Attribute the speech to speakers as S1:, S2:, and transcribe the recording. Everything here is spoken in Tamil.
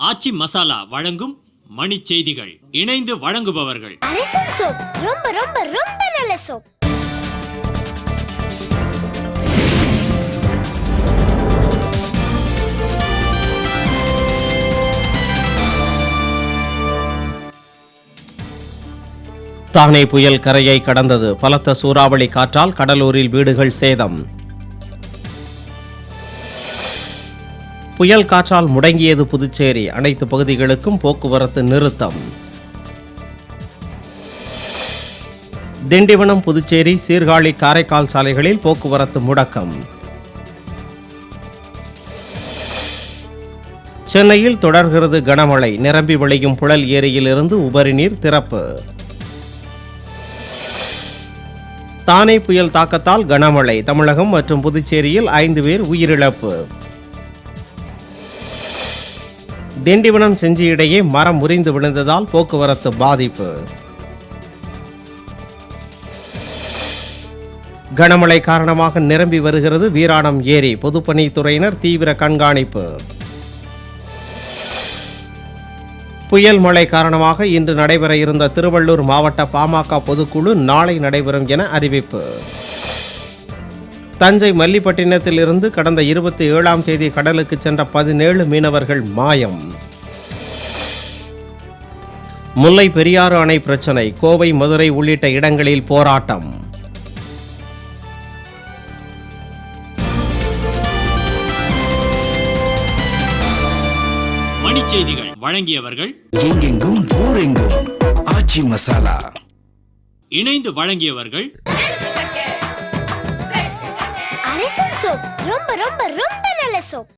S1: ஆச்சி மசாலா வழங்கும் மணி செய்திகள். இணைந்து வழங்குபவர்கள்
S2: ரொம்ப ரொம்ப ரொம்ப நல்ல சோப்.
S3: தானே புயல் கரையை கடந்தது. பலத்த சூறாவளி காற்றால் கடலூரில் வீடுகள் சேதம். புயல் காற்றால் முடங்கியது புதுச்சேரி. அனைத்து பகுதிகளுக்கும் போக்குவரத்து நிறுத்தம். திண்டிவனம், புதுச்சேரி, சீர்காழி, காரைக்கால் சாலைகளில் போக்குவரத்து முடக்கம். சென்னையில் தொடர்கிறது கனமழை. நிரம்பி வழியும் புழல் ஏரியிலிருந்து உபரி நீர் திறப்பு. தானே புயல் தாக்கத்தால் கனமழை. தமிழகம் மற்றும் புதுச்சேரியில் 5 பேர் உயிரிழப்பு. திண்டிவனம் செஞ்சி இடையே மரம் முறிந்து விழுந்ததால் போக்குவரத்து பாதிப்பு. கனமழை காரணமாக நிரம்பி வருகிறது வீராணம் ஏரி. பொதுப்பணித்துறையினர் தீவிர கண்காணிப்பு. புயல் மழை காரணமாக இன்று நடைபெற இருந்த திருவள்ளூர் மாவட்ட பாமக பொதுக்குழு நாளை நடைபெறும் என அறிவிப்பு. தஞ்சை மல்லிப்பட்டினத்தில் இருந்து கடந்த 27ஆம் தேதி கடலுக்கு சென்ற 17 மீனவர்கள் மாயம். முல்லை பெரியாறு அணை பிரச்சினை. கோவை, மதுரை உள்ளிட்ட இடங்களில் போராட்டம்.
S1: மணி செய்திகள் வழங்கியவர்கள்
S4: எங்கெங்கும் ஊரெங்கும் ஆச்சி மசாலா.
S1: இணைந்து வழங்கியவர்கள்
S2: அரசன் சோப். ரொம்ப ரொம்ப ரொம்ப நல்ல சோப்.